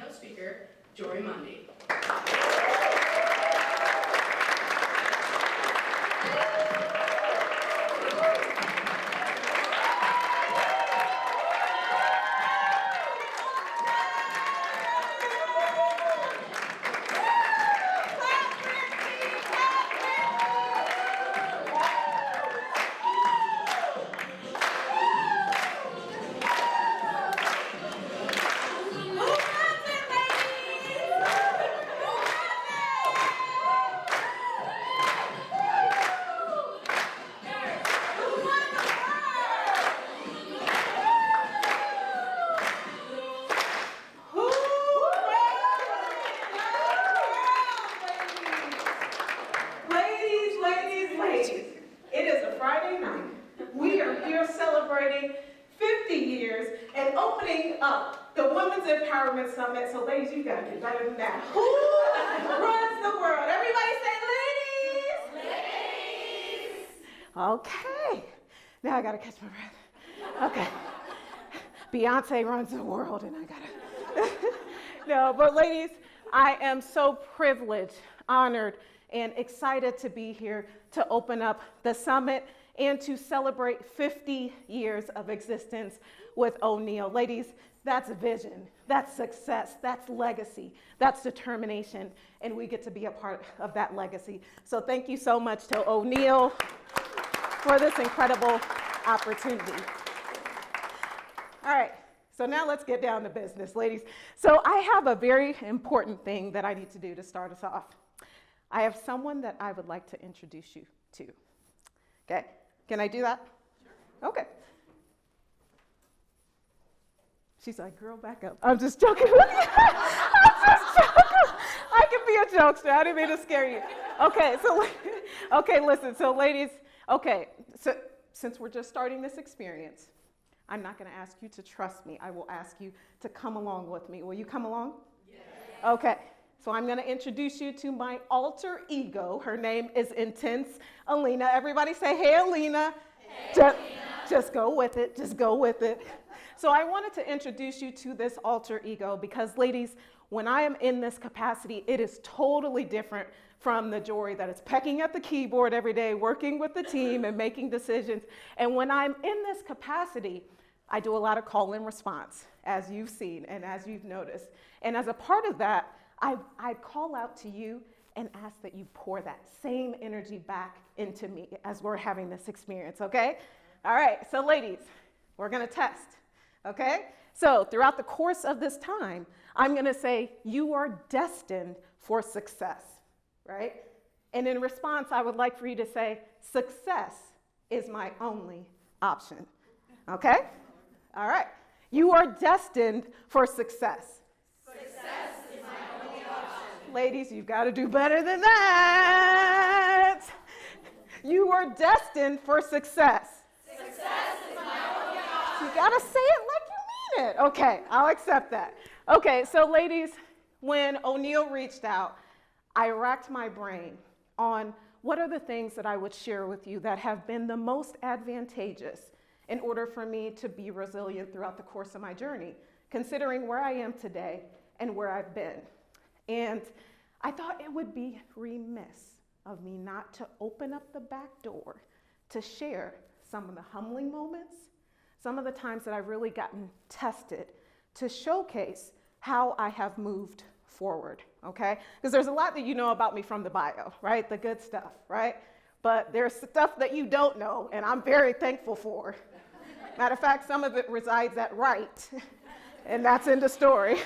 keynote speaker, Jori Mundy. It is a Friday night. We are here celebrating 50 years and opening up the Women's Empowerment Summit. So ladies, you gotta do better than that. Who runs the world? Everybody say ladies! Ladies! Okay. Now I gotta catch my breath. Okay. Beyonce runs the world and I gotta. No, but ladies, I am so privileged, honored, and excited to be here to open up the summit and to celebrate 50 years of existence with O'Neill. Ladies, that's vision, that's success, that's legacy, that's determination, and we get to be a part of that legacy. So thank you so much to O'Neill for this incredible opportunity. All right, so now let's get down to business, ladies. So I have a very important thing that I need to do to start us off. I have someone that I would like to introduce you to. Okay, can I do that? Sure. Okay. She's like, girl, back up. I'm just joking with you. I'm just joking. I can be a jokester. I didn't mean to scare you. Okay, listen. So ladies, okay, so since we're just starting this experience, I'm not going to ask you to trust me. I will ask you to come along with me. Will you come along? Yes. Okay. So I'm going to introduce you to my alter ego. Her name is Intense Alina. Everybody say, hey, Alina. Hey, just go with it. Just go with it. So I wanted to introduce you to this alter ego because, ladies, when I am in this capacity, it is totally different from the Jori that is pecking at the keyboard every day, working with the team and making decisions. And when I'm in this capacity, I do a lot of call and response, as you've seen and as you've noticed. And as a part of that, I call out to you and ask that you pour that same energy back into me as we're having this experience, okay? All right, so ladies, we're gonna test, okay? So throughout the course of this time, I'm gonna say, you are destined for success, right? And in response, I would like for you to say, success is my only option, okay? All right, you are destined for success. Ladies, you've got to do better than that. You are destined for success. Success is my only option. You got to say it like you mean it. Okay, I'll accept that. Okay, so ladies, when O'Neill reached out, I racked my brain on what are the things that I would share with you that have been the most advantageous in order for me to be resilient throughout the course of my journey, considering where I am today and where I've been. And I thought it would be remiss of me not to open up the back door to share some of the humbling moments, some of the times that I've really gotten tested, to showcase how I have moved forward, okay? Because there's a lot that you know about me from the bio, right? The good stuff, right? But there's stuff that you don't know, and I'm very thankful for. Matter of fact, some of it resides at Wright, and that's in the story.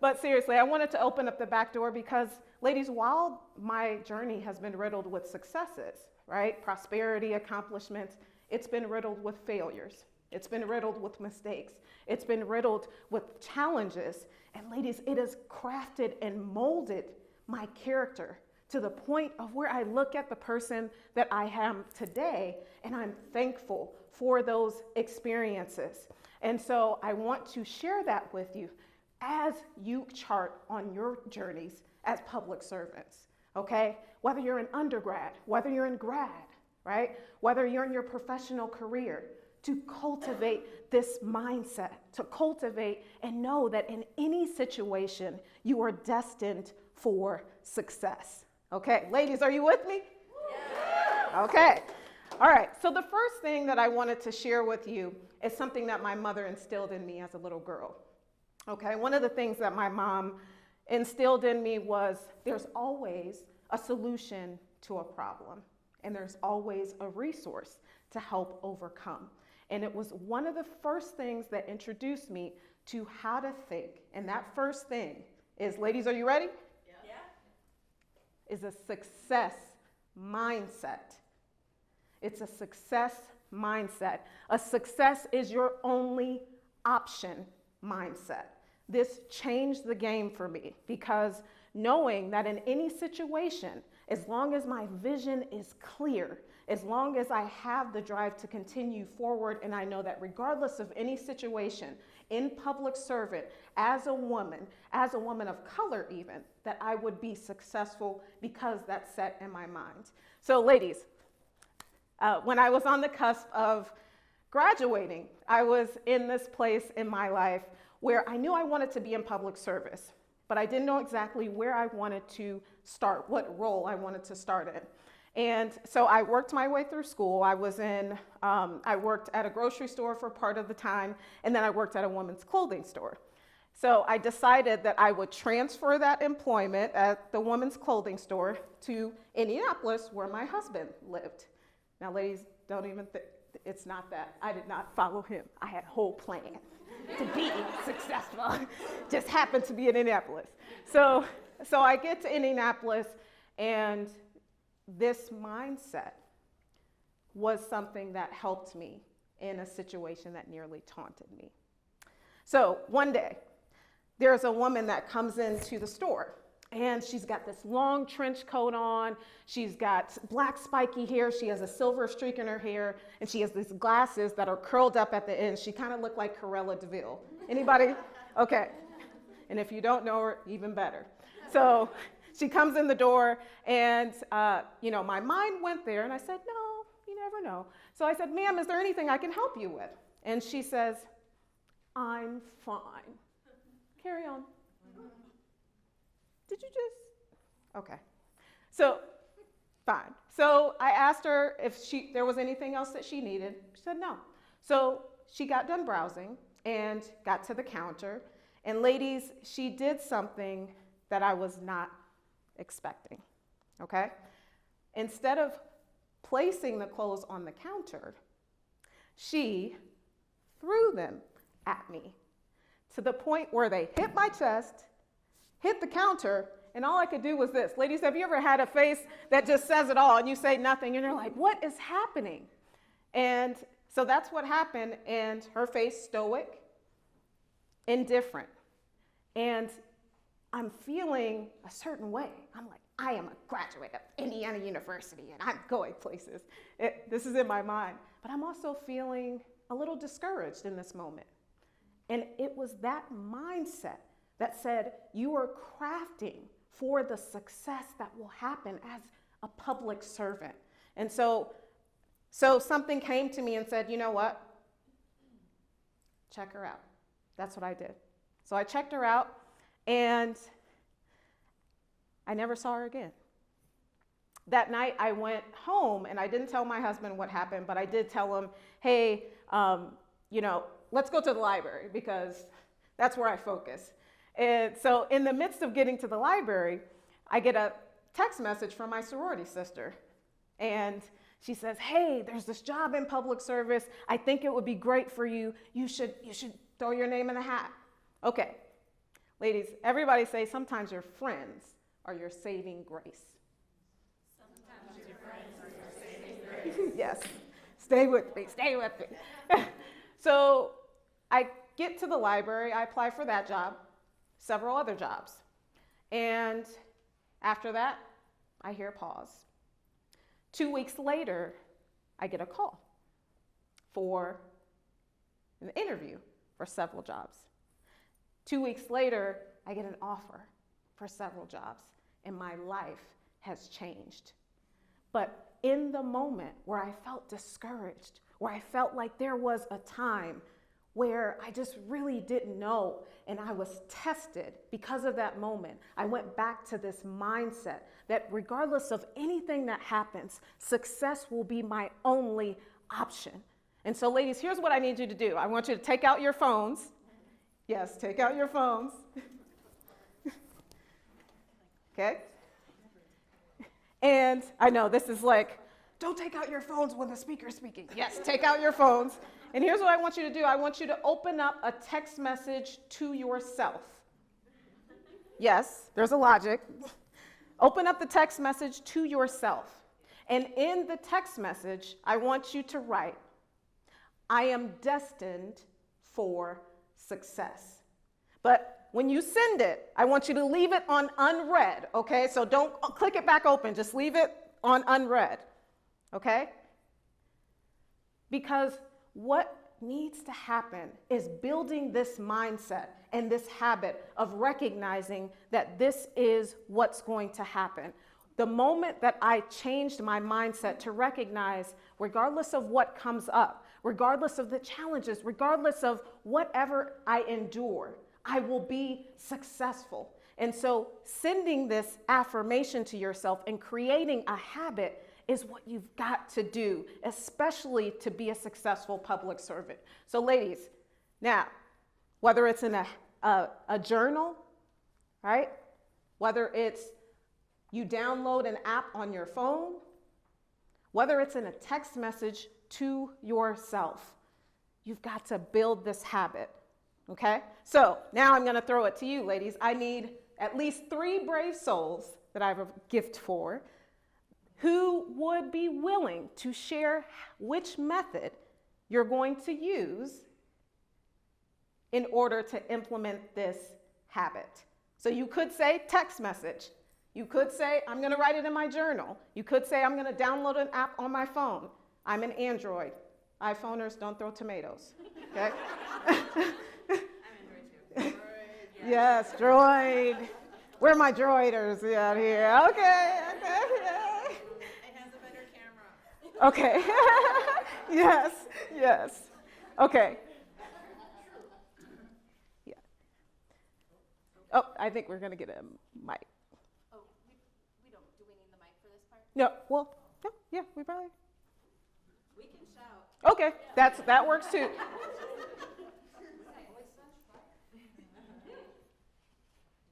But seriously, I wanted to open up the back door because, ladies, while my journey has been riddled with successes, right? Prosperity, accomplishments, it's been riddled with failures. It's been riddled with mistakes. It's been riddled with challenges. And ladies, it has crafted and molded my character to the point of where I look at the person that I am today, and I'm thankful for those experiences. And so I want to share that with you as you chart on your journeys as public servants, okay? Whether you're an undergrad, whether you're in grad, right? Whether you're in your professional career, to cultivate this mindset, to cultivate and know that in any situation, you are destined for success. Okay, ladies, are you with me? Yeah. Okay, all right. So the first thing that I wanted to share with you is something that my mother instilled in me as a little girl. Okay, one of the things that my mom instilled in me was there's always a solution to a problem, and there's always a resource to help overcome. And it was one of the first things that introduced me to how to think. And that first thing is, ladies, are you ready? Yeah. Is a success mindset. It's a success mindset. A success is your only option mindset. This changed the game for me because knowing that in any situation, as long as my vision is clear, as long as I have the drive to continue forward, and I know that regardless of any situation, in public servant, as a woman of color even, that I would be successful because that's set in my mind. So ladies, when I was on the cusp of graduating, I was in this place in my life where I knew I wanted to be in public service, but I didn't know exactly where I wanted to start, what role I wanted to start in. And so I worked my way through school. I worked at a grocery store for part of the time, and then I worked at a women's clothing store. So I decided that I would transfer that employment at the women's clothing store to Indianapolis, where my husband lived. Now, ladies, don't even think, it's not that. I did not follow him. I had a whole plan to be successful. Just happened to be in Indianapolis. So I get to Indianapolis, and this mindset was something that helped me in a situation that nearly taunted me. So one day, there's a woman that comes into the store, and she's got this long trench coat on. She's got black spiky hair. She has a silver streak in her hair, and she has these glasses that are curled up at the end. She kind of looked like Corella DeVille. Anybody? Okay. And if you don't know her, even better. So she comes in the door, and my mind went there, and I said, no, you never know. So I said, ma'am, is there anything I can help you with? And she says, I'm fine. Carry on. Did you just? Okay. So, fine. So I asked her if there was anything else that she needed. She said no. So she got done browsing and got to the counter. And ladies, she did something that I was not expecting, okay? Instead of placing the clothes on the counter, she threw them at me to the point where they hit my chest, hit the counter, and all I could do was this. Ladies, have you ever had a face that just says it all and you say nothing and you're like, what is happening? And so that's what happened, and her face stoic, indifferent. And I'm feeling a certain way. I'm like, I am a graduate of Indiana University and I'm going places. This is in my mind. But I'm also feeling a little discouraged in this moment. And it was that mindset that said, you are crafting for the success that will happen as a public servant. And so something came to me and said, you know what? Check her out. That's what I did. So I checked her out, and I never saw her again. That night I went home, and I didn't tell my husband what happened, but I did tell him, hey, let's go to the library because that's where I focus. And so in the midst of getting to the library, I get a text message from my sorority sister. And she says, hey, there's this job in public service. I think it would be great for you. You should throw your name in the hat. Okay. Ladies, everybody say sometimes your friends are your saving grace. Sometimes your friends are your saving grace. Yes. Stay with me. Stay with me. So I get to the library. I apply for that job, several other jobs. And after that, I hear a pause. 2 weeks later, I get a call for an interview for several jobs. 2 weeks later, I get an offer for several jobs, and my life has changed. But in the moment where I felt discouraged, where I felt like there was a time where I just really didn't know, and I was tested because of that moment. I went back to this mindset that regardless of anything that happens, success will be my only option. And so, ladies, here's what I need you to do. I want you to take out your phones. Yes, take out your phones. Okay? And I know this is like, don't take out your phones when the speaker's speaking. Yes, take out your phones. And here's what I want you to do. I want you to open up a text message to yourself. Yes, there's a logic. Open up the text message to yourself. And in the text message, I want you to write, I am destined for success. But when you send it, I want you to leave it on unread, okay? So don't click it back open. Just leave it on unread, okay? Because what needs to happen is building this mindset and this habit of recognizing that this is what's going to happen. The moment that I changed my mindset to recognize, regardless of what comes up, regardless of the challenges, regardless of whatever I endure, I will be successful. And so sending this affirmation to yourself and creating a habit is what you've got to do, especially to be a successful public servant. So ladies, now, whether it's in a journal, right? Whether it's you download an app on your phone, whether it's in a text message to yourself, you've got to build this habit, okay? So now I'm gonna throw it to you, ladies. I need at least 3 brave souls that I have a gift for who would be willing to share which method you're going to use in order to implement this habit. So you could say text message. You could say, I'm going to write it in my journal. You could say, I'm going to download an app on my phone. I'm an Android. iPhoners don't throw tomatoes, okay? I'm Android too. Yes, droid. Where are my droiders out here? Okay, okay, yeah. It has a better camera. Okay. Yes, yes. Okay. Yeah. Oh, I think we're going to get a mic. Oh, we don't, do we need the mic for this part? No, well, no, yeah, we probably. We can shout. Okay, that works too.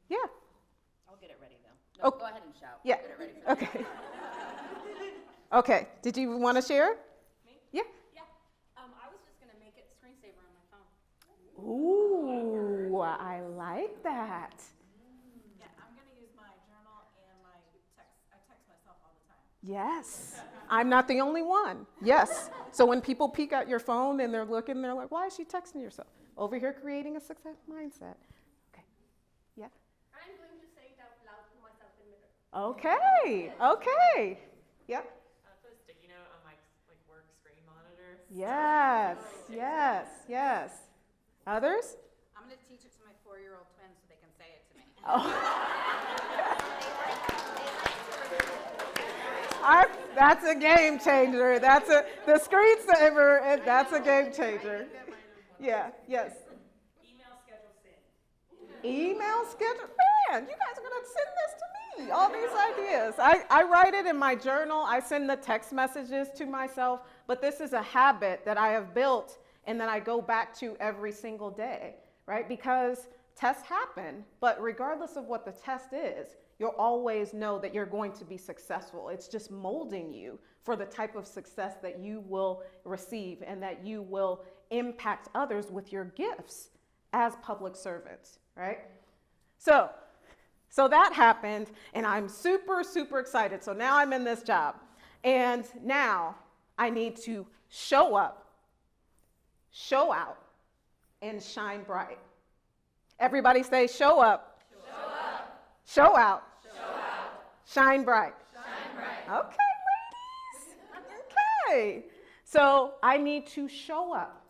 Yeah. I'll get it ready though. No, Oh. go ahead and shout. Yeah. I'll get it ready for Okay. Okay. Did you want to share? Me? Yeah. Yeah. I was just gonna make it screensaver on my phone. Ooh, I like that. Yeah, I'm gonna use my journal and my text. I text myself all the time. Yes. I'm not the only one. Yes. So when people peek at your phone and they're looking, they're like, why is she texting herself? Over here creating a success mindset. Okay. Yeah. I'm going to say it out loud to myself in the mirror. Okay. Okay. Yep. Put a sticky note on my work screen monitor. Yes. Yes. Yes. Others? I'm gonna teach it to my 4-year-old twins so they can say it to me. That's a game changer. The screensaver, that's a game changer. Yeah, yes. Email schedule send. Email schedule, man, you guys are gonna send this to me, all these ideas. I write it in my journal, I send the text messages to myself, but this is a habit that I have built and that I go back to every single day, right? Because tests happen, but regardless of what the test is, you'll always know that you're going to be successful. It's just molding you for the type of success that you will receive and that you will impact others with your gifts as public servants, right? So that happened, and I'm super, super excited. So now I'm in this job, and now I need to show up, show out, and shine bright. Everybody say, show up. Show up. Show out. Show out. Shine bright. Shine bright. Okay, ladies. Okay. So I need to show up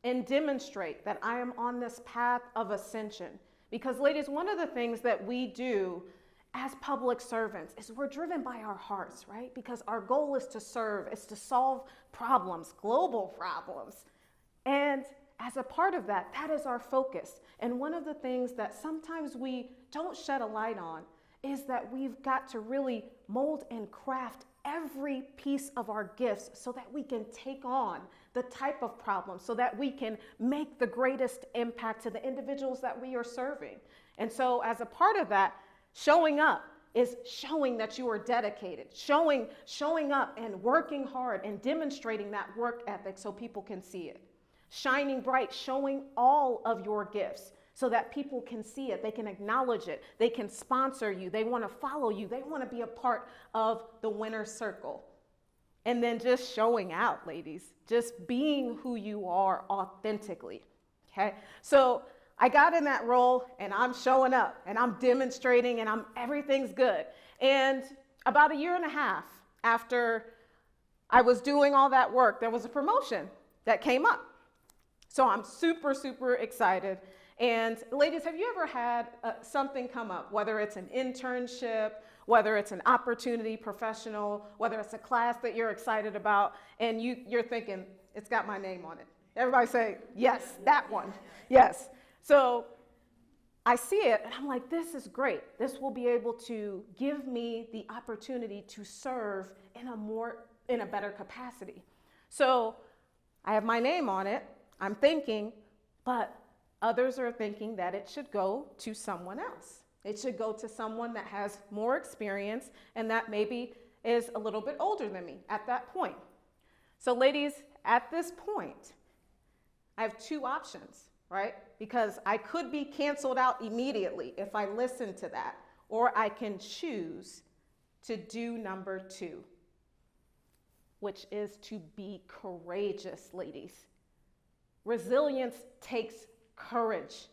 and demonstrate that I am on this path of ascension. Because, ladies, one of the things that we do as public servants is we're driven by our hearts, right? Because our goal is to serve, is to solve problems, global problems. And as a part of that, that is our focus. And one of the things that sometimes we don't shed a light on is that we've got to really mold and craft every piece of our gifts so that we can take on the type of problem, so that we can make the greatest impact to the individuals that we are serving. And so as a part of that, showing up is showing that you are dedicated, showing up and working hard and demonstrating that work ethic so people can see it. Shining bright, showing all of your gifts so that people can see it, they can acknowledge it, they can sponsor you, they want to follow you, they want to be a part of the winner's circle. And then just showing out, ladies, just being who you are authentically, okay? So I got in that role and I'm showing up and I'm demonstrating and everything's good. And about a year and a half after I was doing all that work, there was a promotion that came up. So I'm super, super excited. And ladies, have you ever had something come up, whether it's an internship, whether it's an opportunity, professional, whether it's a class that you're excited about, and you're thinking, it's got my name on it. Everybody say, yes, that one, yes. So I see it, and I'm like, this is great. This will be able to give me the opportunity to serve in a better capacity. So I have my name on it. I'm thinking, but others are thinking that it should go to someone else. It should go to someone that has more experience and that maybe is a little bit older than me at that point. So ladies, at this point, I have two options, right? Because I could be canceled out immediately if I listen to that, or I can choose to do number two, which is to be courageous, ladies. Resilience takes courage.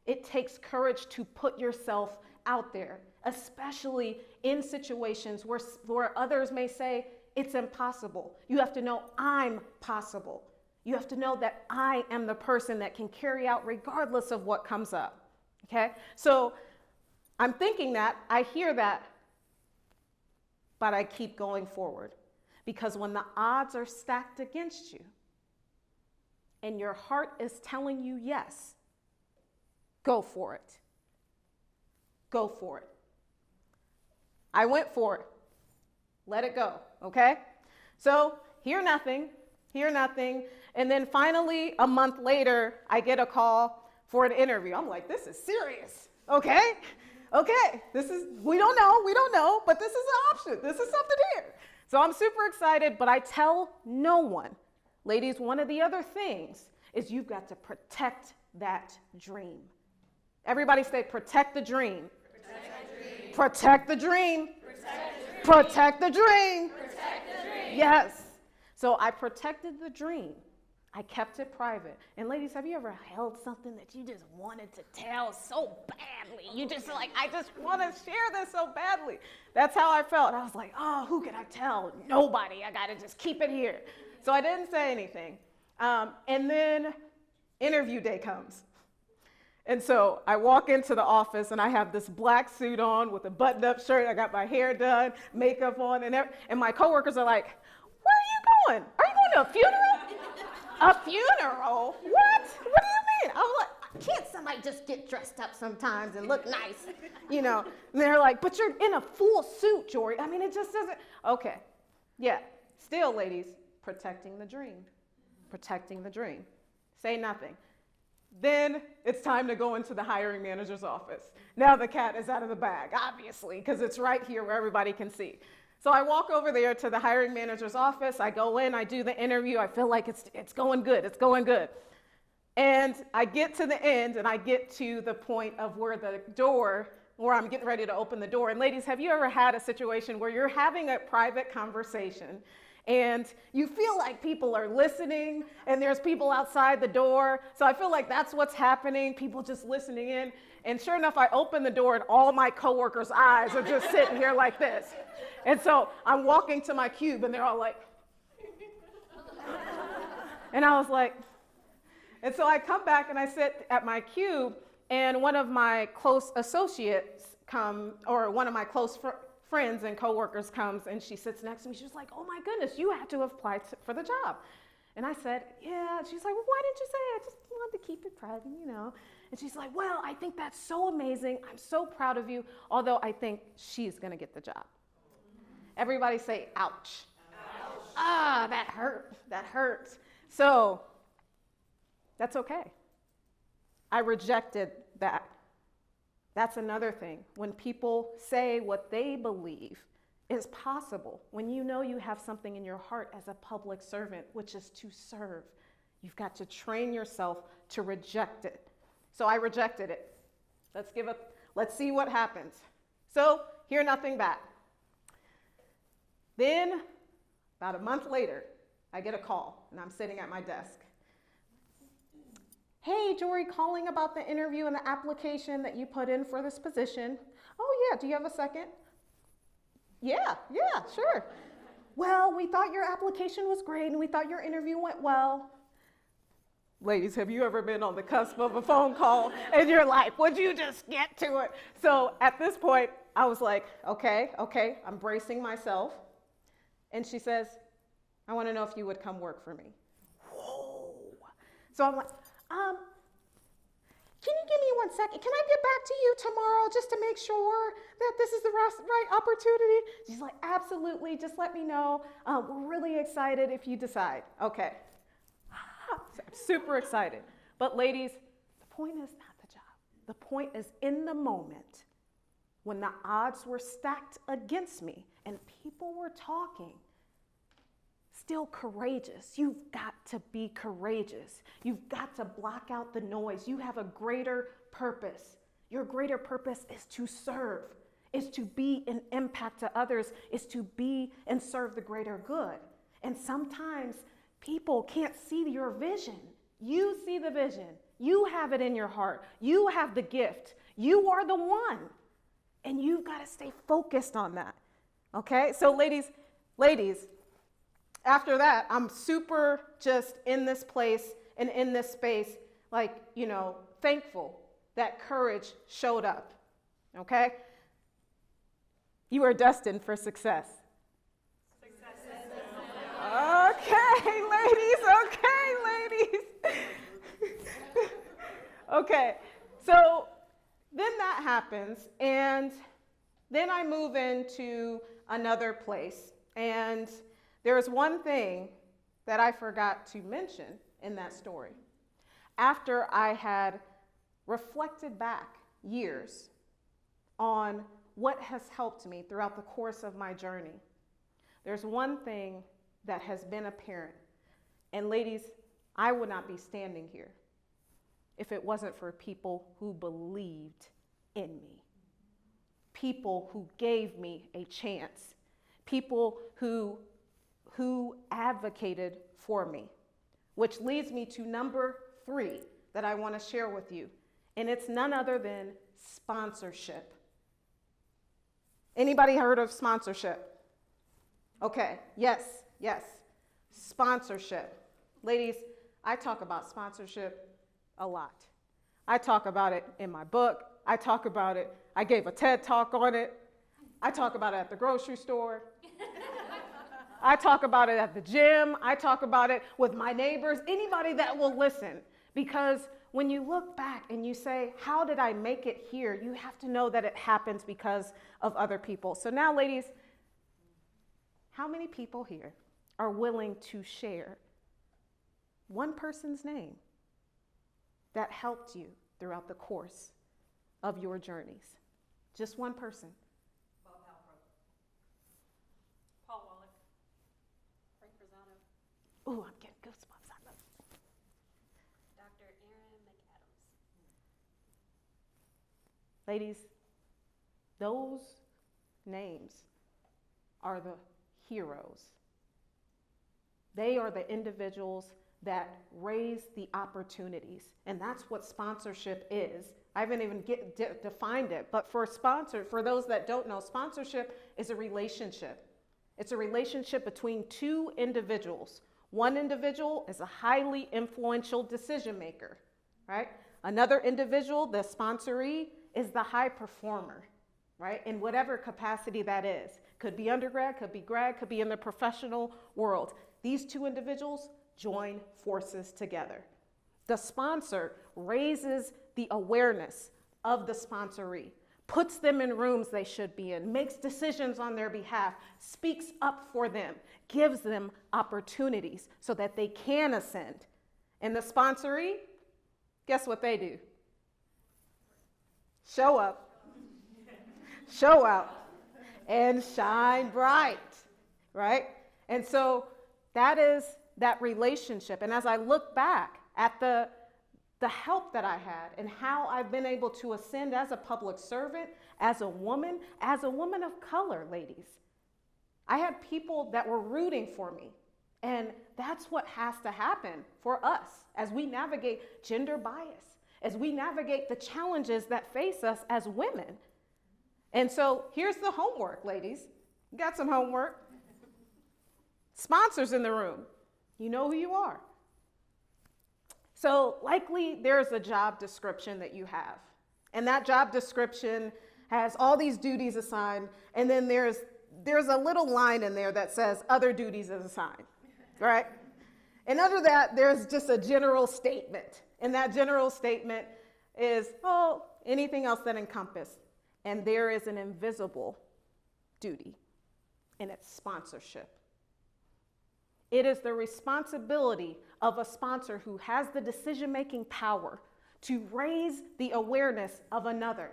It takes courage to put yourself out there, especially in situations where others may say it's impossible. You have to know I'm possible. You have to know that I am the person that can carry out regardless of what comes up, okay? So I'm thinking that, I hear that, but I keep going forward. Because when the odds are stacked against you, and your heart is telling you yes, go for it. Go for it. I went for it. Let it go, okay? So, hear nothing. And then finally, a month later, I get a call for an interview. I'm like, this is serious, okay? Okay, we don't know, but this is an option. This is something here. So I'm super excited, but I tell no one. Ladies, one of the other things is you've got to protect that dream. Everybody say, protect the dream. Protect the dream. Protect the dream. Yes. So I protected the dream. I kept it private. And ladies, have you ever held something that you just wanted to tell so badly? You just like, I just want to share this so badly. That's how I felt. I was like, oh, who can I tell? Nobody. I got to just keep it here. So I didn't say anything. And then interview day comes. And so I walk into the office and I have this black suit on with a buttoned-up shirt. I got my hair done, makeup on, and my coworkers are like, where are you going? Are you going to a funeral? A funeral? What? What do you mean? I'm like, can't somebody just get dressed up sometimes and look nice? You know, and they're like, but you're in a full suit, Jori. I mean, it just doesn't. Okay. Yeah. Still, ladies, protecting the dream. Protecting the dream. Say nothing. Then it's time to go into the hiring manager's office. Now the cat is out of the bag, obviously, because it's right here where everybody can see. So I walk over there to the hiring manager's office. I go in, I do the interview. I feel like it's going good. It's going good. And I get to the end, and I get to the point of where I'm getting ready to open the door. And ladies, have you ever had a situation where you're having a private conversation and you feel like people are listening and there's people outside the door? So I feel like that's what's happening, people just listening in. And sure enough, I open the door and all my coworkers' eyes are just sitting here like this. And so I'm walking to my cube and they're all like, and I was like, and so I come back and I sit at my cube, and one of my close associates one of my close friends and coworkers comes, and she sits next to me. She's like, oh my goodness, you had to have applied for the job. And I said, yeah. She's like, well, why didn't you say? I just wanted to keep it private, And she's like, well, I think that's so amazing. I'm so proud of you, although I think she's going to get the job. Everybody say, ouch. Ouch. Ah, that hurt. That hurts. So that's okay. I rejected that. That's another thing. When people say what they believe is possible, when you know you have something in your heart as a public servant, which is to serve, you've got to train yourself to reject it. So I rejected it. Let's see what happens. So hear nothing back. Then, about a month later, I get a call, and I'm sitting at my desk. Hey, Jori, calling about the interview and the application that you put in for this position. Oh, yeah, do you have a second? Yeah, sure. Well, we thought your application was great, and we thought your interview went well. Ladies, have you ever been on the cusp of a phone call and you're like, would you just get to it? So at this point, I was like, okay, I'm bracing myself. And she says, I want to know if you would come work for me. Whoa. So I'm like, can you give me 1 second? Can I get back to you tomorrow just to make sure that this is the right opportunity? She's like, absolutely, just let me know. We're really excited if you decide. Okay. I'm super excited. But ladies, the point is not the job. The point is in the moment when the odds were stacked against me and people were talking, still courageous. You've got to be courageous. You've got to block out the noise. You have a greater purpose. Your greater purpose is to serve, is to be an impact to others, is to be and serve the greater good. And sometimes people can't see your vision. You see the vision. You have it in your heart. You have the gift. You are the one. And you've got to stay focused on that. Okay? So ladies, after that, I'm super just in this place and in this space, like, thankful that courage showed up. Okay? You are destined for success. Okay, ladies. Okay, so then that happens, and then I move into another place. And there's one thing that I forgot to mention in that story. After I had reflected back years on what has helped me throughout the course of my journey, there's one thing that has been apparent. And ladies, I would not be standing here if it wasn't for people who believed in me. People who gave me a chance. People who advocated for me. Which leads me to number 3 that I want to share with you. And it's none other than sponsorship. Anybody heard of sponsorship? Okay, yes. Sponsorship. Ladies, I talk about sponsorship a lot. I talk about it in my book. I talk about it. I gave a TED talk on it. I talk about it at the grocery store. I talk about it at the gym. I talk about it with my neighbors, anybody that will listen. Because when you look back and you say, how did I make it here? You have to know that it happens because of other people. So now, ladies, how many people here are willing to share one person's name that helped you throughout the course of your journeys? Just one person. Bob Halpro. Paul Wallach. Frank Rosano. Ooh, I'm getting goosebumps. I love it. Dr. Aaron McAdams. Ladies, those names are the heroes. They are the individuals that raise the opportunities. And that's what sponsorship is. I haven't even defined it, but for those that don't know, sponsorship is a relationship. It's a relationship between 2 individuals. One individual is a highly influential decision maker, right? Another individual, the sponsoree, is the high performer. right? In whatever capacity that is. Could be undergrad, could be grad, could be in the professional world. These two individuals join forces together. The sponsor raises the awareness of the sponsoree, puts them in rooms they should be in, makes decisions on their behalf, speaks up for them, gives them opportunities so that they can ascend. And the sponsoree, guess what they do? Show up, show out, and shine bright, right? And so that is that relationship. And as I look back at the help that I had and how I've been able to ascend as a public servant, as a woman of color, ladies. I had people that were rooting for me. And that's what has to happen for us as we navigate gender bias, as we navigate the challenges that face us as women. And so here's the homework, ladies. You got some homework. Sponsors in the room. You know who you are. So likely there's a job description that you have. And that job description has all these duties assigned. And then there's a little line in there that says other duties is assigned, right? And under that, there's just a general statement. And that general statement is, anything else that encompass. And there is an invisible duty, and it's sponsorship. It is the responsibility of a sponsor who has the decision-making power to raise the awareness of another,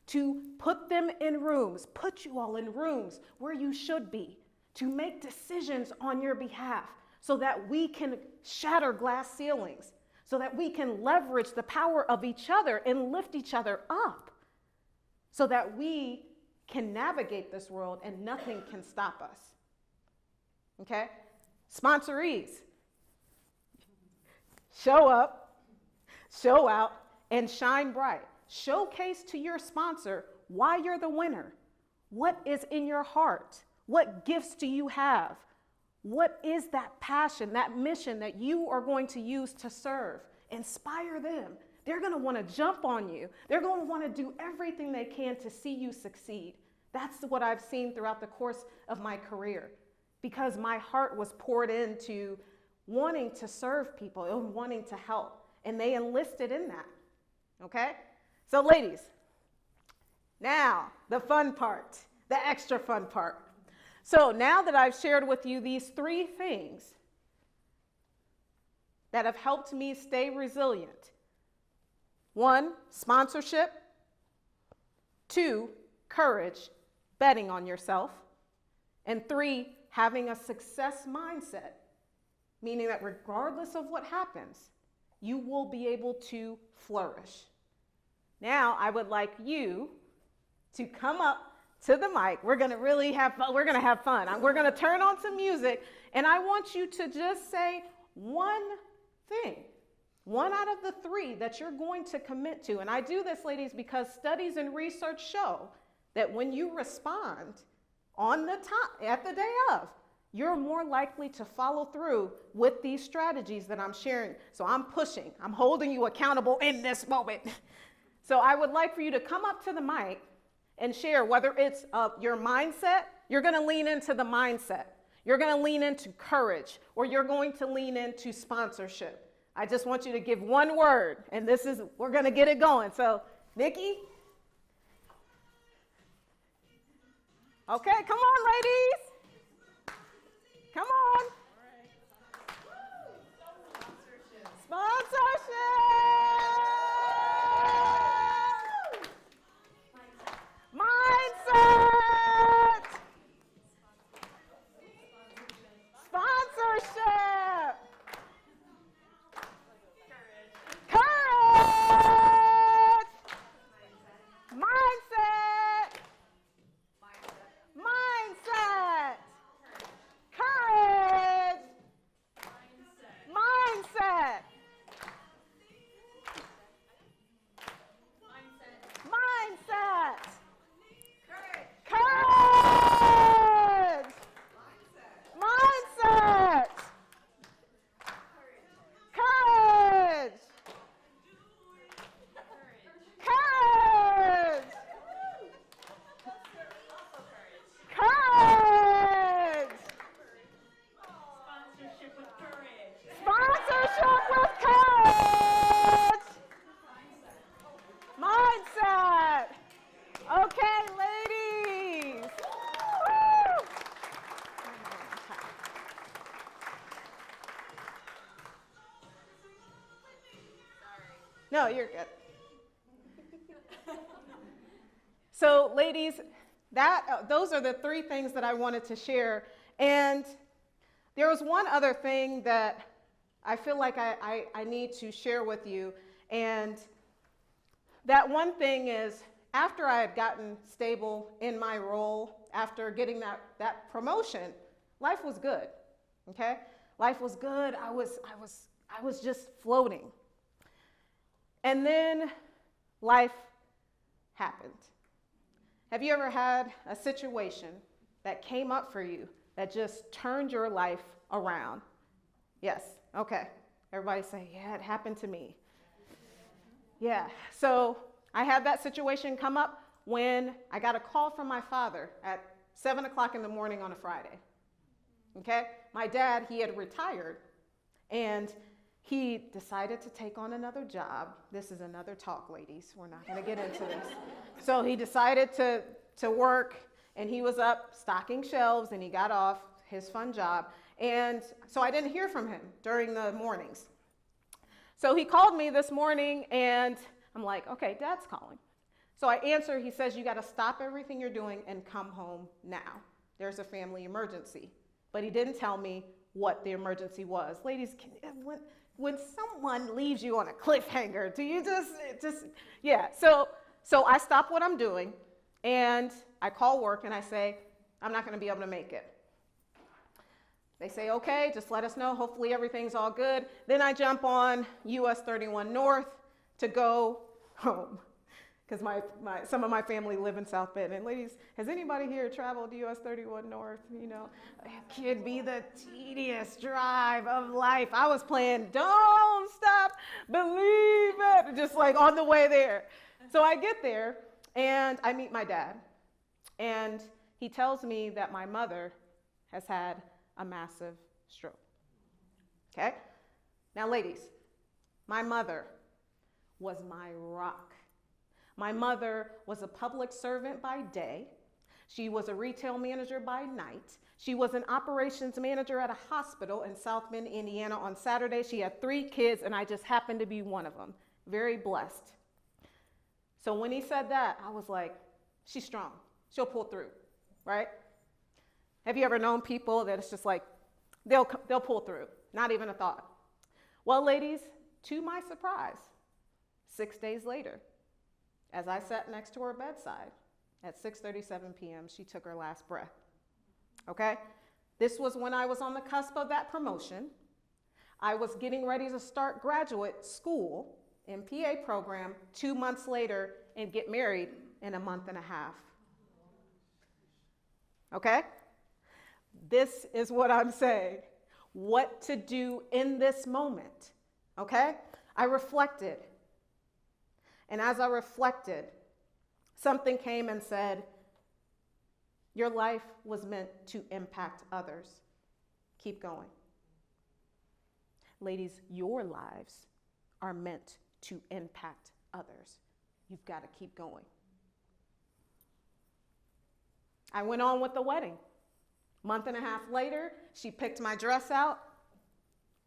to put them in rooms, put you all in rooms where you should be, to make decisions on your behalf so that we can shatter glass ceilings, so that we can leverage the power of each other and lift each other up, so that we can navigate this world and nothing can stop us. Okay? Sponsorees, show up, show out, and shine bright. Showcase to your sponsor why you're the winner. What is in your heart? What gifts do you have? What is that passion, that mission that you are going to use to serve? Inspire them. They're going to want to jump on you. They're going to want to do everything they can to see you succeed. That's what I've seen throughout the course of my career, because my heart was poured into wanting to serve people and wanting to help, and they enlisted in that, okay? So ladies, now the fun part, the extra fun part. So now that I've shared with you these three things that have helped me stay resilient. 1, sponsorship. 2, courage, betting on yourself. And 3, having a success mindset, meaning that regardless of what happens, you will be able to flourish. Now, I would like you to come up to the mic. We're going to really have fun. We're going to have fun. We're going to turn on some music, and I want you to just say one thing, 1 out of the 3 that you're going to commit to. And I do this, ladies, because studies and research show that when you respond on the time, at the day of, you're more likely to follow through with these strategies that I'm sharing. So I'm pushing. I'm holding you accountable in this moment. So I would like for you to come up to the mic and share whether it's your mindset. You're going to lean into the mindset. You're going to lean into courage, or you're going to lean into sponsorship. I just want you to give one word, and we're going to get it going. So, Nikki? Okay, come on, ladies. Come on. Sponsorship. Mindset. Sponsorship. Courage. Mindset. Mindset. Courage. Mindset. So ladies, those are the three things that I wanted to share. And there was one other thing that I feel like I need to share with you. And that one thing is, after I had gotten stable in my role, after getting that promotion, life was good, okay? Life was good. I was just floating. And then life happened. Have you ever had a situation that came up for you that just turned your life around? Yes, okay. Everybody say, yeah, it happened to me. Yeah, so I had that situation come up when I got a call from my father at 7 o'clock in the morning on a Friday. Okay? My dad, he had retired, and he decided to take on another job. This is another talk, ladies. We're not going to get into this. So he decided to work, and he was up stocking shelves, and he got off his fun job. And so I didn't hear from him during the mornings. So he called me this morning, and I'm like, okay, Dad's calling. So I answer. He says, you got to stop everything you're doing and come home now. There's a family emergency. But he didn't tell me what the emergency was. Ladies, when someone leaves you on a cliffhanger, do you just yeah. So I stop what I'm doing, and I call work, and I say, I'm not going to be able to make it. They say, okay, just let us know. Hopefully everything's all good. Then I jump on US 31 North to go home, because some of my family live in South Bend. And ladies, has anybody here traveled US 31 North? You know, it could be the tedious drive of life. I was playing Don't Stop, Believe It, just like on the way there. So I get there, and I meet my dad. And he tells me that my mother has had a massive stroke. Okay? Now, ladies, my mother was my rock. My mother was a public servant by day. She was a retail manager by night. She was an operations manager at a hospital in South Bend, Indiana. On Saturday, she had 3 kids, and I just happened to be one of them. Very blessed. So when he said that, I was like, she's strong. She'll pull through, right? Have you ever known people that it's just like, they'll pull through, not even a thought? Well, ladies, to my surprise, 6 days later, as I sat next to her bedside at 6:37 p.m., she took her last breath. Okay? This was when I was on the cusp of that promotion. I was getting ready to start graduate school, MPA program, 2 months later, and get married in a month and a half. Okay? This is what I'm saying. What to do in this moment. Okay? I reflected. And as I reflected, something came and said, your life was meant to impact others. Keep going. Ladies, your lives are meant to impact others. You've got to keep going. I went on with the wedding. Month and a half later, she picked my dress out.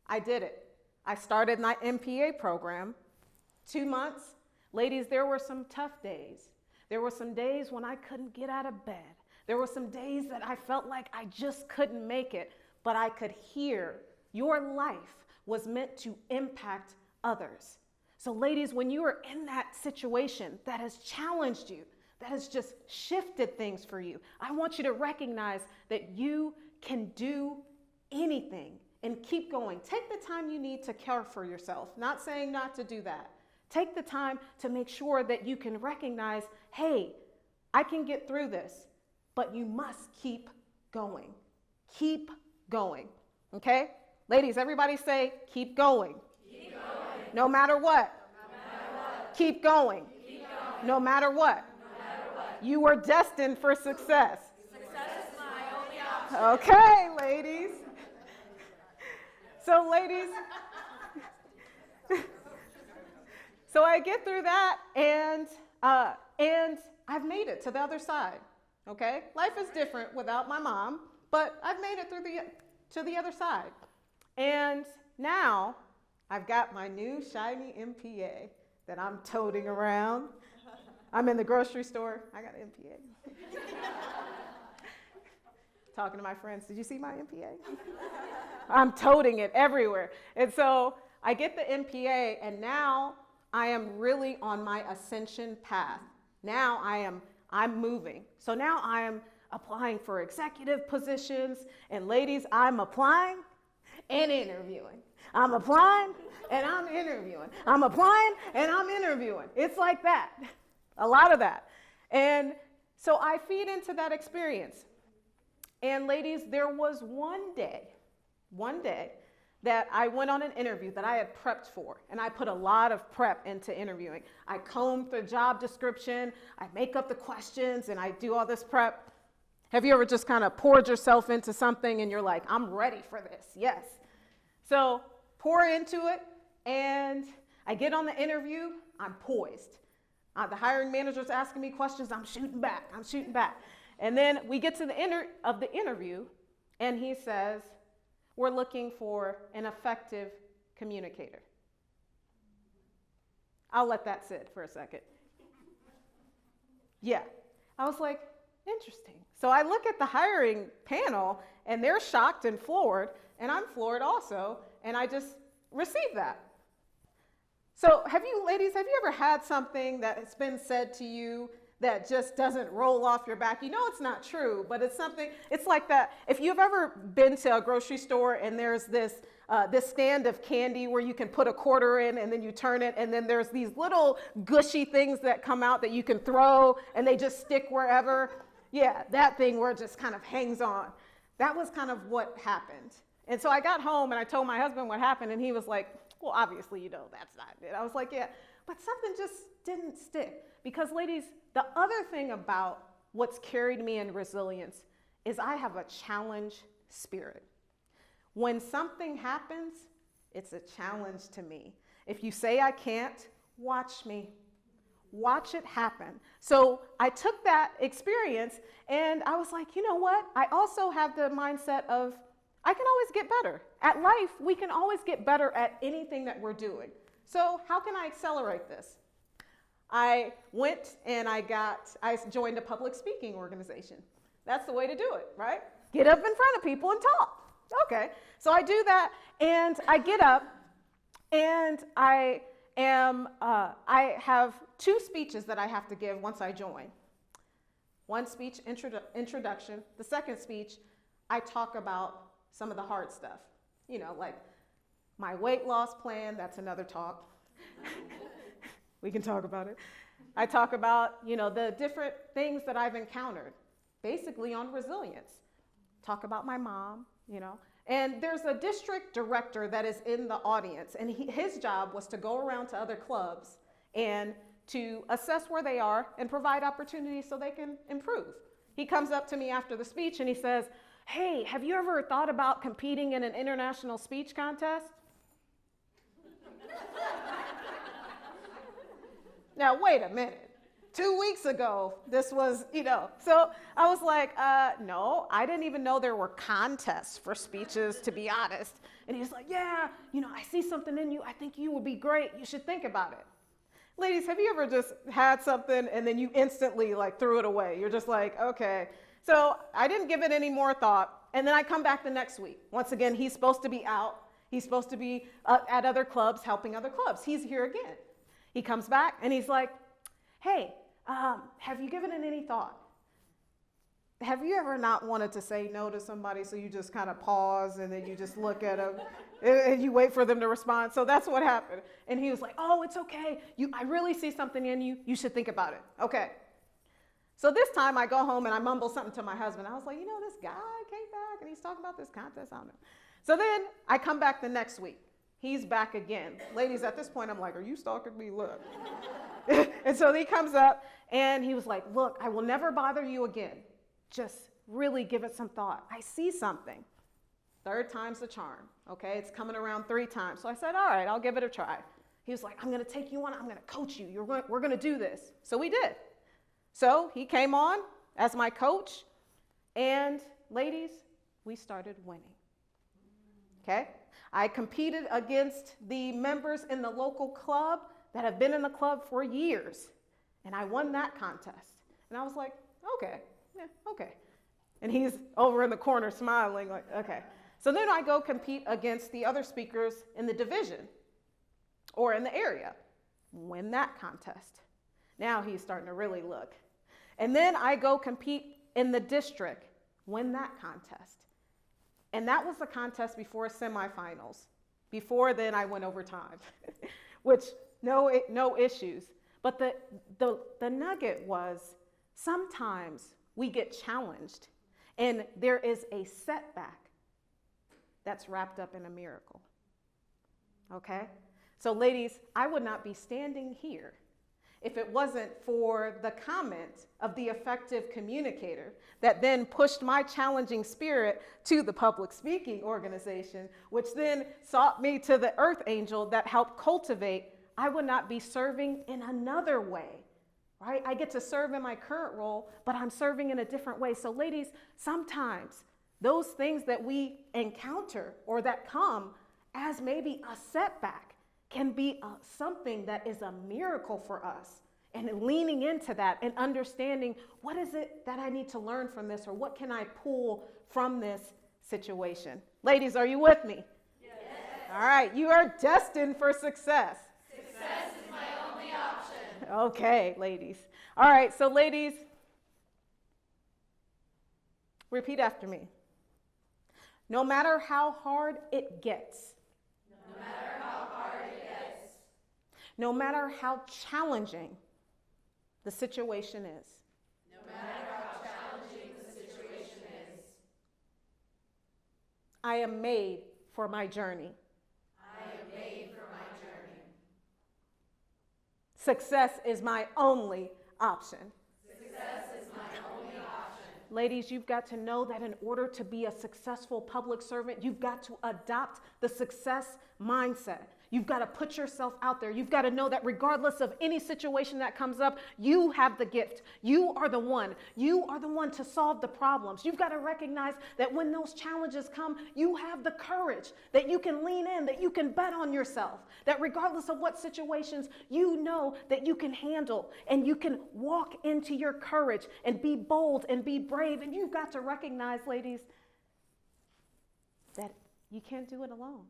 I did it. I started my MPA program. 2 months. Ladies, there were some tough days. There were some days when I couldn't get out of bed. There were some days that I felt like I just couldn't make it, but I could hear your life was meant to impact others. So ladies, when you are in that situation that has challenged you, that has just shifted things for you, I want you to recognize that you can do anything and keep going. Take the time you need to care for yourself. Not saying not to do that. Take the time to make sure that you can recognize, hey, I can get through this, but you must keep going. Keep going, okay? Ladies, everybody say, keep going. Keep going. No matter what. No matter what. Keep going. Keep going. No matter what. No matter what. You are destined for success. Success is my only option. Okay, ladies. So, ladies, so I get through that, and I've made it to the other side. Okay, life is different without my mom, but I've made it to the other side, and now I've got my new shiny MPA that I'm toting around. I'm in the grocery store. I got an MPA. Talking to my friends, did you see my MPA? I'm toting it everywhere. And so I get the MPA, and now I am really on my ascension path. Now I'm moving. So now I am applying for executive positions, and ladies, I'm applying and interviewing. I'm applying and I'm interviewing. I'm applying and I'm interviewing. It's like that, a lot of that. And so I feed into that experience. And ladies, there was one day that I went on an interview that I had prepped for, and I put a lot of prep into interviewing. I combed the job description, I make up the questions, and I do all this prep. Have you ever just kind of poured yourself into something and you're like, I'm ready for this? Yes. So pour into it, and I get on the interview, I'm poised. The hiring manager's asking me questions, I'm shooting back. And then we get to the end of the interview, and he says, we're looking for an effective communicator. I'll let that sit for a second. Yeah. I was like, interesting. So I look at the hiring panel, and they're shocked and floored, and I'm floored also, and I just received that. So ladies, have you ever had something that has been said to you that just doesn't roll off your back? You know it's not true, but it's like that. If you've ever been to a grocery store and there's this stand of candy where you can put a quarter in and then you turn it, and then there's these little gushy things that come out that you can throw and they just stick wherever. Yeah, that thing where it just kind of hangs on. That was kind of what happened. And so I got home and I told my husband what happened, and he was like, well, obviously, that's not it. I was like, yeah, but something just didn't stick. Because ladies, the other thing about what's carried me in resilience is I have a challenge spirit. When something happens, it's a challenge to me. If you say I can't, watch me. Watch it happen. So I took that experience and I was like, you know what? I also have the mindset of I can always get better. At life, we can always get better at anything that we're doing. So how can I accelerate this? I went and I joined a public speaking organization. That's the way to do it, right? Get up in front of people and talk. Okay, so I do that, and I get up, and I have 2 speeches that I have to give once I join. One speech, introduction. The second speech, I talk about some of the hard stuff, like my weight loss plan. That's another talk. We can talk about it. I talk about, the different things that I've encountered, basically on resilience. Talk about my mom, And there's a district director that is in the audience, and his job was to go around to other clubs and to assess where they are and provide opportunities so they can improve. He comes up to me after the speech and he says, hey, have you ever thought about competing in an international speech contest? Now, wait a minute. 2 weeks ago, this was, So I was like, no, I didn't even know there were contests for speeches, to be honest. And he's like, yeah, I see something in you. I think you would be great. You should think about it. Ladies, have you ever just had something and then you instantly threw it away? You're just like, okay. So I didn't give it any more thought. And then I come back the next week. Once again, he's supposed to be out. He's supposed to be at other clubs, helping other clubs. He's here again. He comes back and he's like, hey, have you given it any thought? Have you ever not wanted to say no to somebody, so you just kind of pause and then you just look at them and you wait for them to respond? So that's what happened. And he was like, oh, it's okay. I really see something in you. You should think about it. Okay. So this time I go home and I mumble something to my husband. I was like, this guy came back and he's talking about this contest. I don't know. So then I come back the next week. He's back again. Ladies, at this point, I'm like, are you stalking me? Look. And so he comes up and he was like, look, I will never bother you again. Just really give it some thought. I see something. 3rd time's the charm. Okay, it's coming around 3 times. So I said, all right, I'll give it a try. He was like, I'm going to take you on. I'm going to coach you. We're going to do this. So we did. So he came on as my coach. And ladies, we started winning. Okay? I competed against the members in the local club that have been in the club for years. And I won that contest. And I was like, okay, yeah, okay. And he's over in the corner smiling like, okay. So then I go compete against the other speakers in the division or in the area. Win that contest. Now he's starting to really look. And then I go compete in the district. Win that contest. And that was the contest before semifinals. Before then I went overtime, which no issues. But the nugget was sometimes we get challenged and there is a setback that's wrapped up in a miracle. Okay? So ladies, I would not be standing here if it wasn't for the comment of the effective communicator that then pushed my challenging spirit to the public speaking organization, which then sought me to the earth angel that helped cultivate. I would not be serving in another way, right? I get to serve in my current role, but I'm serving in a different way. So ladies, sometimes those things that we encounter or that come as maybe a setback can be something that is a miracle for us. And leaning into that and understanding what is it that I need to learn from this, or what can I pull from this situation. Ladies, are you with me? Yes. All right, you are destined for success. Success is my only option. Okay, ladies. All right, so ladies, repeat after me. No matter how hard it gets. No matter how hard it gets. No matter how challenging the situation is. No matter how challenging the situation is. I am made for my journey. I am made for my journey. Success is my only option. Success is my only option. Ladies, you've got to know that in order to be a successful public servant, you've got to adopt the success mindset. You've got to put yourself out there. You've got to know that regardless of any situation that comes up, you have the gift. You are the one. You are the one to solve the problems. You've got to recognize that when those challenges come, you have the courage, that you can lean in, that you can bet on yourself, that regardless of what situations, you know that you can handle, and you can walk into your courage and be bold and be brave. And you've got to recognize, ladies, that you can't do it alone.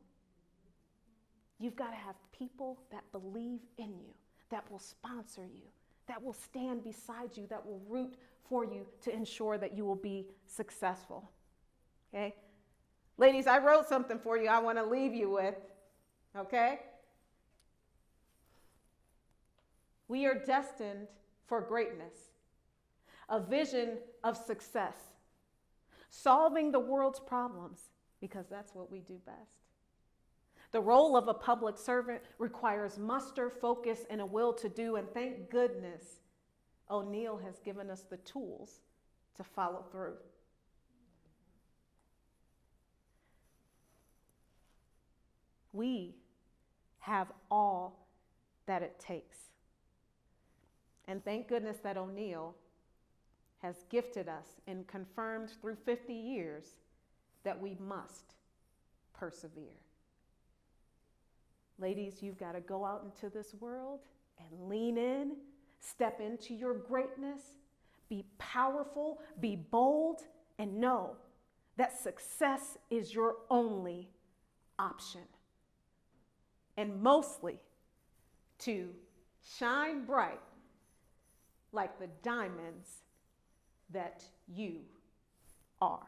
You've got to have people that believe in you, that will sponsor you, that will stand beside you, that will root for you to ensure that you will be successful. Okay? Ladies, I wrote something for you I want to leave you with. Okay? We are destined for greatness, a vision of success, solving the world's problems, because that's what we do best. The role of a public servant requires muster, focus, and a will to do, and thank goodness O'Neill has given us the tools to follow through. We have all that it takes. And thank goodness that O'Neill has gifted us and confirmed through 50 years that we must persevere. Ladies, you've got to go out into this world and lean in, step into your greatness, be powerful, be bold, and know that success is your only option. And mostly, to shine bright like the diamonds that you are.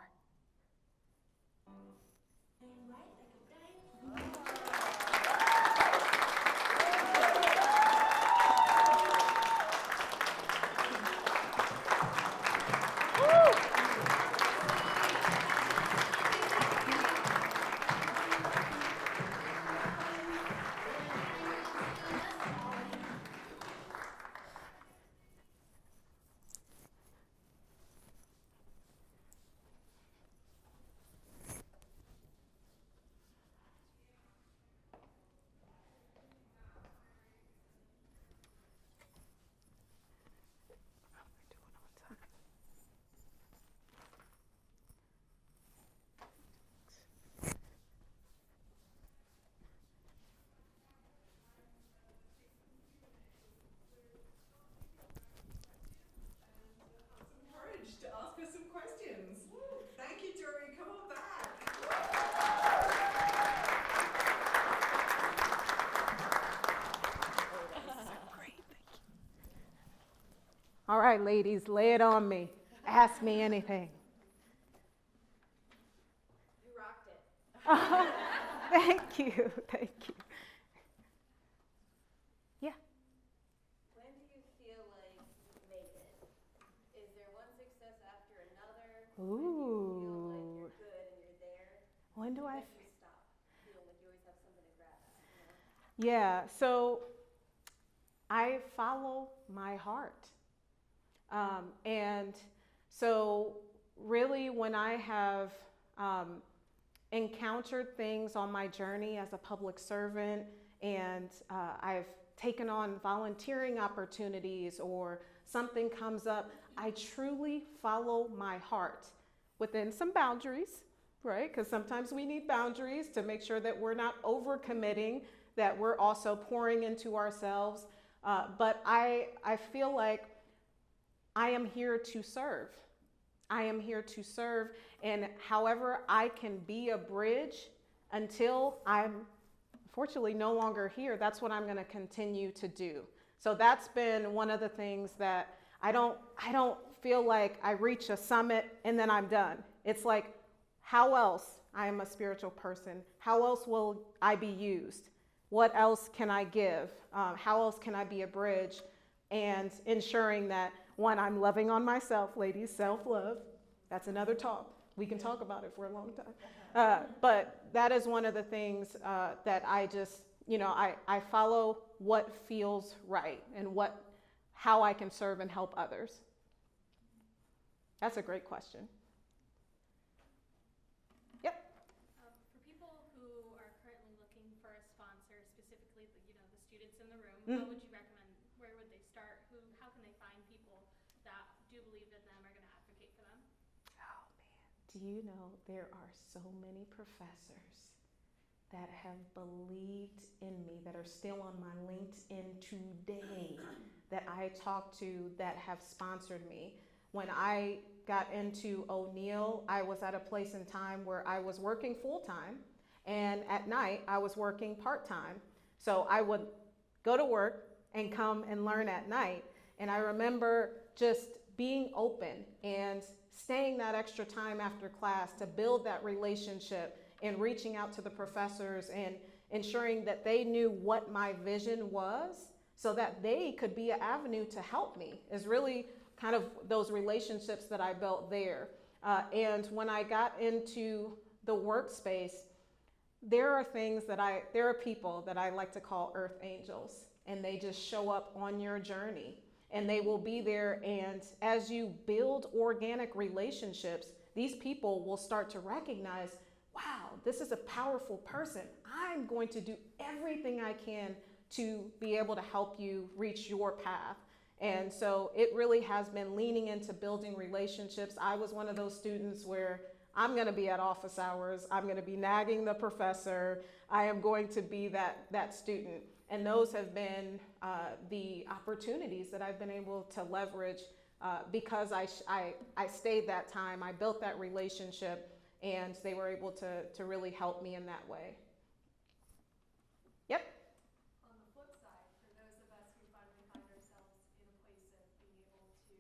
All right, ladies, lay it on me. Ask me anything. You rocked it. Thank you. Thank you. Yeah. When do you feel like you've made it? Is there one success after another? When do you feel like you're good and you're there? When do I? When do you stop feeling like you always have something to grab at, you know? Yeah. So I follow my heart. And so really when I have encountered things on my journey as a public servant, and I've taken on volunteering opportunities or something comes up, I truly follow my heart within some boundaries, right? Because sometimes we need boundaries to make sure that we're not overcommitting, that we're also pouring into ourselves. But I feel like I am here to serve. I am here to serve, and however I can be a bridge until I'm unfortunately no longer here, that's what I'm going to continue to do. So that's been one of the things that I don't feel like I reach a summit and then I'm done. It's like, how else? I am a spiritual person. How else will I be used? What else can I give? How else can I be a bridge? And ensuring that, one, I'm loving on myself, ladies, self-love. That's another talk. We can talk about it for a long time. But that is one of the things that I just, I follow what feels right and how I can serve and help others. That's a great question. Yep. For people who are currently looking for a sponsor, specifically the students in the room, what would you recommend? Where would they start? How can they find people that do believe in them, are going to advocate for them? Oh man, do you know there are so many professors that have believed in me that are still on my LinkedIn today that I talk to that have sponsored me. When I got into O'Neill, I was at a place in time where I was working full-time, and at night I was working part-time. So I would go to work and come and learn at night. And I remember just being open and staying that extra time after class to build that relationship and reaching out to the professors and ensuring that they knew what my vision was so that they could be an avenue to help me, is really kind of those relationships that I built there. And when I got into the workspace, there are people that I like to call earth angels, and they just show up on your journey, and they will be there. And as you build organic relationships, these people will start to recognize, wow, this is a powerful person. I'm going to do everything I can to be able to help you reach your path. And so it really has been leaning into building relationships. I was one of those students where I'm going to be at office hours. I'm going to be nagging the professor. I am going to be that student. And those have been the opportunities that I've been able to leverage because I stayed that time. I built that relationship, and they were able to really help me in that way. Yep. On the flip side, for those of us who finally find ourselves in a place of being able to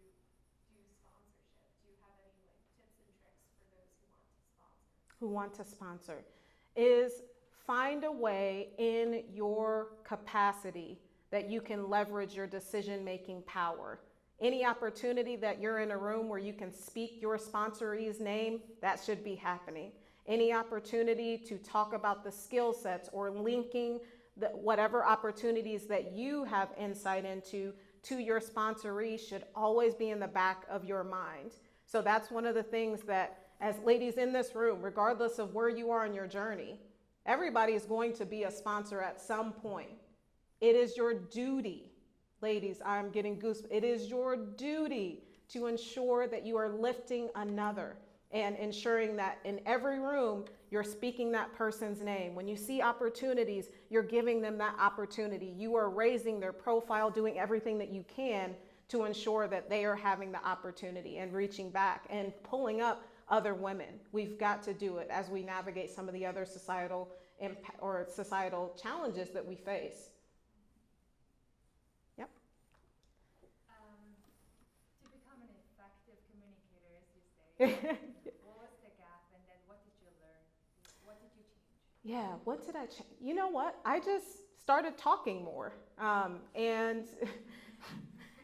do sponsorship, do you have any tips and tricks for those who want to sponsor? Is find a way in your capacity that you can leverage your decision-making power. Any opportunity that you're in a room where you can speak your sponsoree's name, that should be happening. Any opportunity to talk about the skill sets or linking whatever opportunities that you have insight into to your sponsoree should always be in the back of your mind. So that's one of the things that, as ladies in this room, regardless of where you are in your journey, everybody is going to be a sponsor at some point. It is your duty, ladies, I'm getting goosebumps. It is your duty to ensure that you are lifting another and ensuring that in every room, you're speaking that person's name. When you see opportunities, you're giving them that opportunity. You are raising their profile, doing everything that you can to ensure that they are having the opportunity and reaching back and pulling up other women. We've got to do it as we navigate some of the other societal challenges that we face. Yep. What was the gap, and then what did you learn? What did you change? Yeah, what did I change? You know what? I just started talking more. And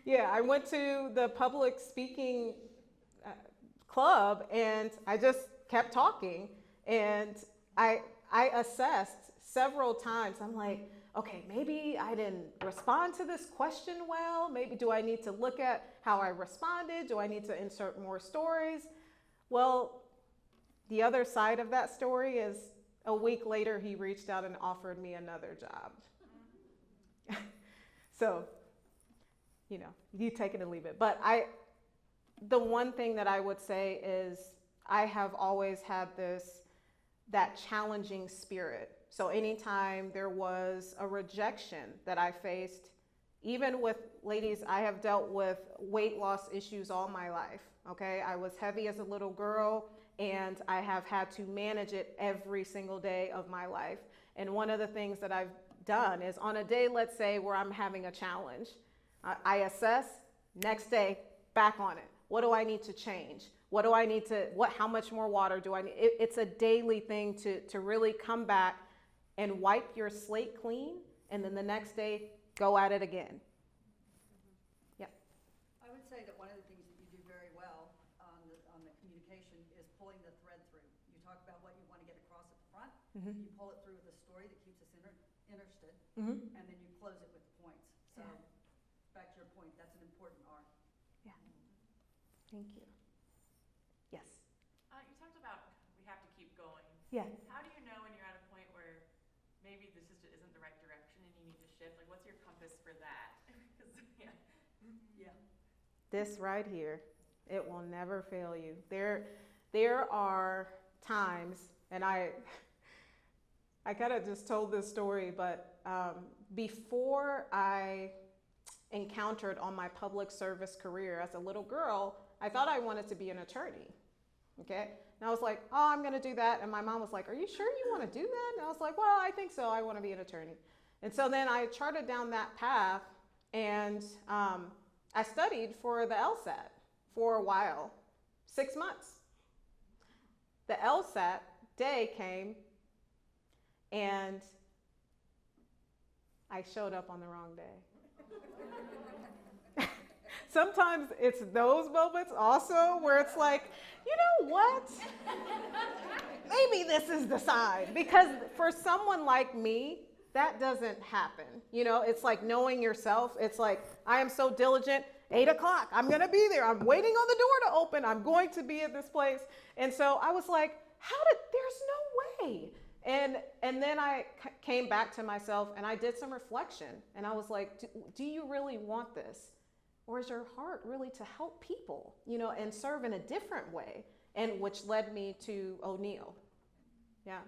yeah, I went to the public speaking club and I just kept talking. And I assessed several times. I'm like, okay, maybe I didn't respond to this question well. Maybe do I need to look at how I responded? Do I need to insert more stories? Well, the other side of that story is a week later, he reached out and offered me another job. So, you know, you take it and leave it. But the one thing that I would say is I have always had that challenging spirit. So anytime there was a rejection that I faced, even with ladies, I have dealt with weight loss issues all my life, okay? I was heavy as a little girl, and I have had to manage it every single day of my life. And one of the things that I've done is on a day, let's say, where I'm having a challenge, I assess, next day, back on it. What do I need to change? What do I need to, how much more water do I need? It's a daily thing to really come back and wipe your slate clean, and then the next day, go at it again. Yeah. I would say that one of the things that you do very well on the communication is pulling the thread through. You talk about what you want to get across at the front, Mm-hmm. you pull it through with a story that keeps us interested, Mm-hmm. and then you close it with points. So, Yeah. back to your point, that's an important art. Yeah. Thank you. Yes. You talked about we have to keep going. Yeah. How do you know when you're at a point where maybe this isn't the right direction and you need to shift? Like, what's your compass for that? 'Cause, yeah. Yeah. This right here, it will never fail you. There are times, and I kind of just told this story, but before I encountered on my public service career as a little girl, I thought I wanted to be an attorney, okay? And I was like, oh, I'm gonna do that. And my mom was like, are you sure you wanna do that? And I was like, well, I think so, I wanna be an attorney. And so then I charted down that path, and I studied for the LSAT for a while, 6 months. The LSAT day came, and I showed up on the wrong day. Sometimes it's those moments also where it's like, you know what? Maybe this is the sign. Because for someone like me, that doesn't happen. You know, it's like knowing yourself. It's like, I am so diligent, 8 o'clock, I'm gonna be there. I'm waiting on the door to open. I'm going to be at this place. And so I was like, there's no way. And then I came back to myself and I did some reflection. And I was like, do you really want this? Or is your heart really to help people, you know, and serve in a different way? And which led me to O'Neill. Yeah.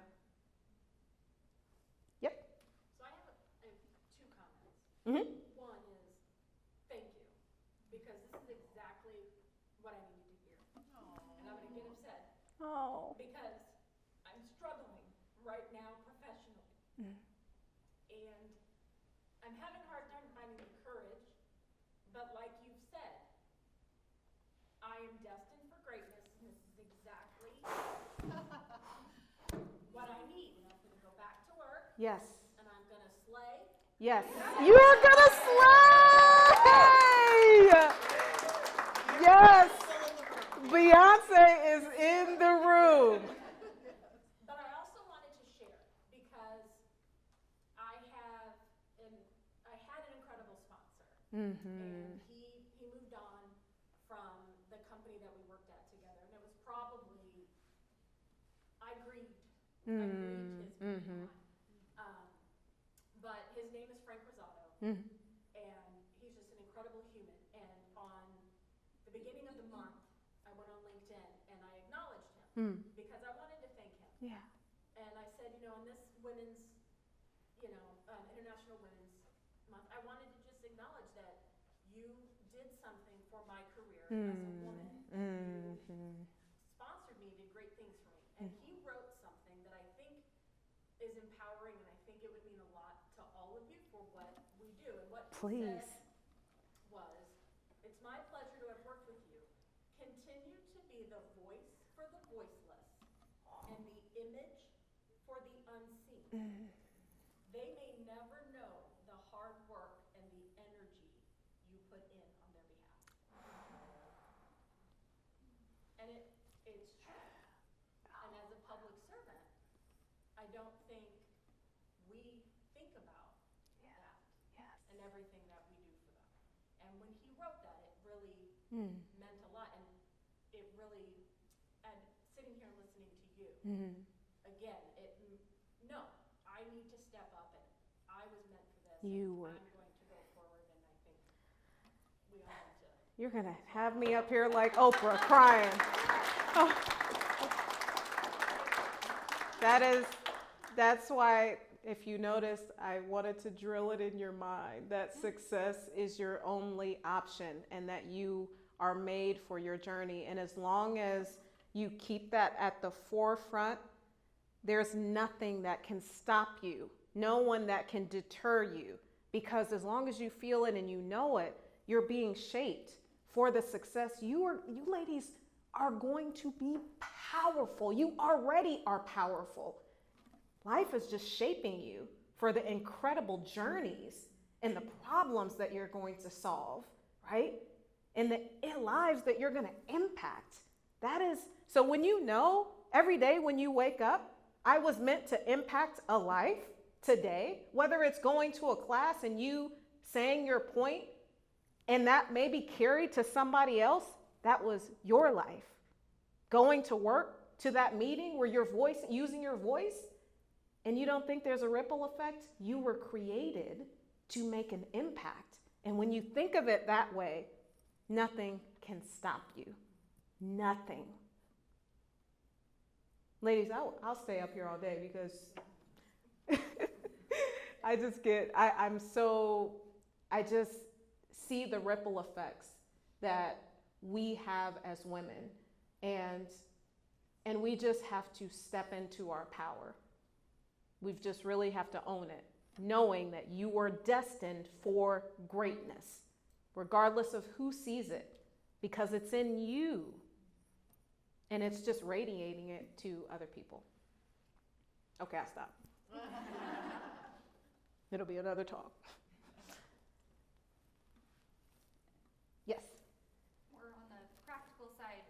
Yep. So I have 2 comments. Mm-hmm. One is, thank you, because this is exactly what I needed to hear. And I'm gonna get upset, Oh. because I'm struggling right now professionally. Mm. And I'm having a hard time finding the courage, but like you've said, I am destined for greatness, and this is exactly what I need. And I'm gonna go back to work, Yes. and I'm gonna slay. Yes. You are gonna slay! Yes. Beyonce is in the room. But I also wanted to share, because I had an incredible sponsor. Mm-hmm. And he moved on from the company that we worked at together. And it was probably, I grieved his moving Mm-hmm. on. But his name is Frank Rosado. Mm-hmm. And he's just an incredible human. And on the beginning of the month, I went on LinkedIn and I acknowledged him because I wanted to thank him. Yeah. And I said, you know, in this women's, International Women's Month, I wanted to just acknowledge that you did something for my career as a woman. You sponsored me, did great things for me. And he wrote something that I think is empowering, and I think it would mean a lot to all of you for what we do. And what he Please. said was, it's my pleasure to have worked with you. Continue to be be the voice for the voiceless and the image for the unseen. They may never know the hard work and the energy you put in on their behalf. And it's true. And as a public servant, I don't think we think about that and everything that we do for them. And when he wrote that, it really meant a lot. And it really, and sitting here and listening to you, again, no, I need to step up and I was meant for this. You were. I'm going to go forward, and I think we all need to. You're going to have me up here like Oprah crying. Oh. That's why, if you noticed, I wanted to drill it in your mind that success is your only option and that you are made for your journey. And as long as you keep that at the forefront, there's nothing that can stop you, no one that can deter you, because as long as you feel it and you know it, you're being shaped for the success. You ladies are going to be powerful. You already are powerful. Life is just shaping you for the incredible journeys and the problems that you're going to solve, right? And the lives that you're going to impact. That is, so when you know every day when you wake up, I was meant to impact a life today, whether it's going to a class and you saying your point and that maybe carried to somebody else, that was your life. Going to work, to that meeting where your voice, using your voice, and you don't think there's a ripple effect, you were created to make an impact. And when you think of it that way, nothing can stop you. Nothing. Ladies, I'll stay up here all day because I just see the ripple effects that we have as women. And we just have to step into our power. We just really have to own it, knowing that you are destined for greatness, regardless of who sees it, because it's in you. And it's just radiating it to other people. Okay, I'll stop. It'll be another talk. Yes. More on the practical side,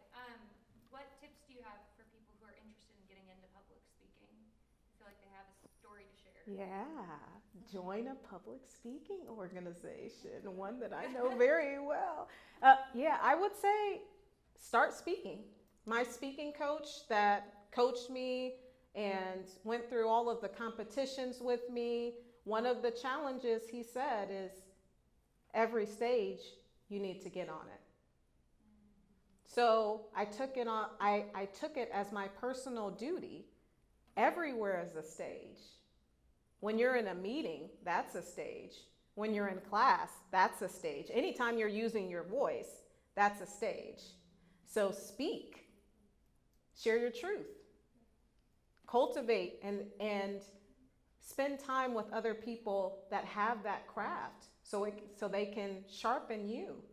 what tips do you have for people who are interested in getting into public speaking? I feel like they have a story to share. Yeah, join a public speaking organization, one that I know very well. Yeah, I would say start speaking. My speaking coach that coached me and went through all of the competitions with me, one of the challenges he said is every stage you need to get on it. So I took it as my personal duty. Everywhere is a stage. When you're in a meeting, that's a stage. When you're in class, that's a stage. Anytime you're using your voice, that's a stage. So speak. Share your truth. Cultivate and spend time with other people that have that craft so they can sharpen you.